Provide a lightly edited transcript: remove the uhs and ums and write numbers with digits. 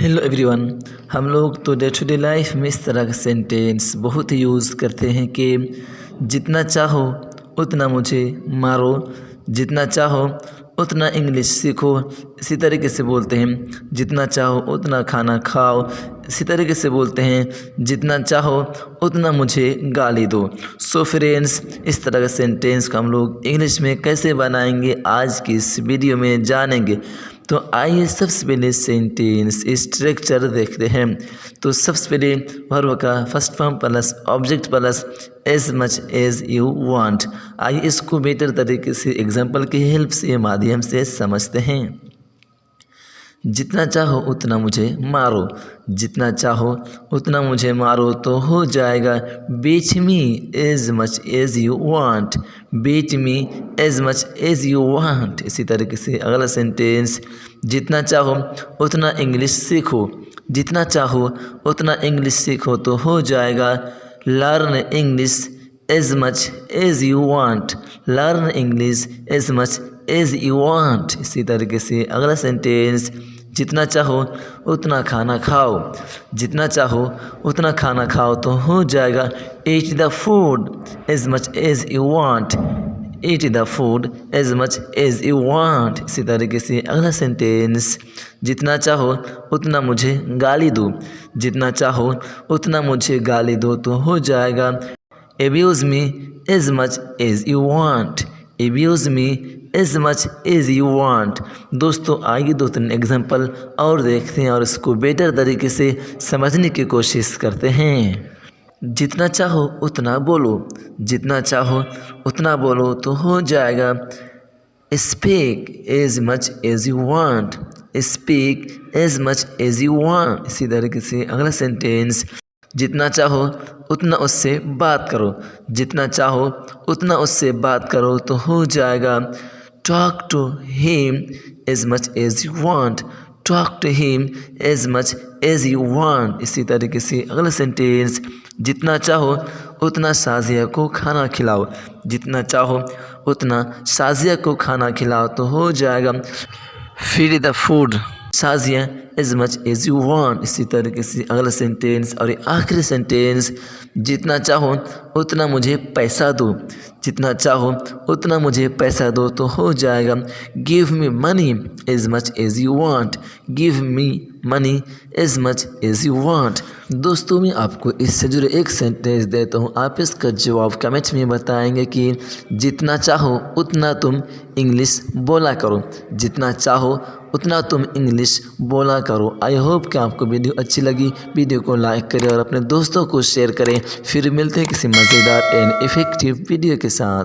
Hello everyone. हम लोग तो डे टू डे लाइफ में इस तरह का सेंटेंस बहुत यूज़ करते हैं कि जितना चाहो उतना मुझे मारो, जितना चाहो उतना इंग्लिश सीखो। इसी तरीके से बोलते हैं जितना चाहो उतना खाना खाओ। इसी तरीके से बोलते हैं जितना चाहो उतना मुझे गाली दो। सो फ्रेंड्स, इस तरह का सेंटेंस को हम लोग इंग्लिश में कैसे बनाएंगे आज की इस वीडियो में जानेंगे। तो आइए सबसे पहले सेंटेंस स्ट्रक्चर देखते हैं। तो सबसे पहले वर्ब का first form plus object plus as much as you want. आइए इसको बेटर तरीके से एग्जांपल की हेल्प से माध्यम से समझते हैं। जितना चाहो उतना मुझे मारो, जितना चाहो उतना मुझे मारो तो हो जाएगा beat me as much as you want, beat me as much as you want. इसी तरीके से अगला सेंटेंस, जितना चाहो उतना इंग्लिश सीखो, जितना चाहो उतना इंग्लिश सीखो तो हो जाएगा learn English as much as you want, learn English as much as you want. इसी तरीके से अगला सेंटेंस, जितना चाहो उतना खाना खाओ, जितना चाहो उतना खाना खाओ तो हो जाएगा eat the food as much as you want, eat the food as much as you want. इसी तरीके से अगला सेंटेंस, जितना चाहो उतना मुझे गाली दो, जितना चाहो उतना मुझे गाली दो तो हो जाएगा abuse me as much as you want, abuse me as much as you want. दोस्तों आइए 2-3 एग्जाम्पल और देखते हैं और इसको बेटर तरीके से समझने की कोशिश करते हैं। जितना चाहो उतना बोलो, जितना चाहो उतना बोलो तो हो जाएगा speak as much as you want, speak as much as you want. इसी तरीके से अगला सेंटेंस, जितना चाहो उतना उससे बात करो, जितना चाहो उतना उससे बात करो तो हो जाएगा talk to him as much as you want, talk to him as much as you want. इसी तरीके से अगला सेंटेंस, जितना चाहो उतना शाजिया को खाना खिलाओ, जितना चाहो उतना शाजिया को खाना खिलाओ तो हो जाएगा feed the food Shazia as much as you want. इसी तरीके से अगला सेंटेंस और आखिरी सेंटेंस, जितना चाहो उतना मुझे पैसा दो, जितना चाहो उतना मुझे पैसा दो तो हो जाएगा give me money as much as you want, give me money as much as you want. दोस्तों मैं आपको इससे जुड़े एक सेंटेंस देता हूँ, आप इसका जवाब कमेंट में बताएंगे कि जितना चाहो उतना तुम इंग्लिश बोला करो, जितना चाहो उतना तुम इंग्लिश बोला करो। आई होप कि आपको वीडियो अच्छी लगी। वीडियो को लाइक करें और अपने दोस्तों को शेयर करें। फिर मिलते हैं किसी मज़ेदार एंड इफ़ेक्टिव वीडियो के साथ।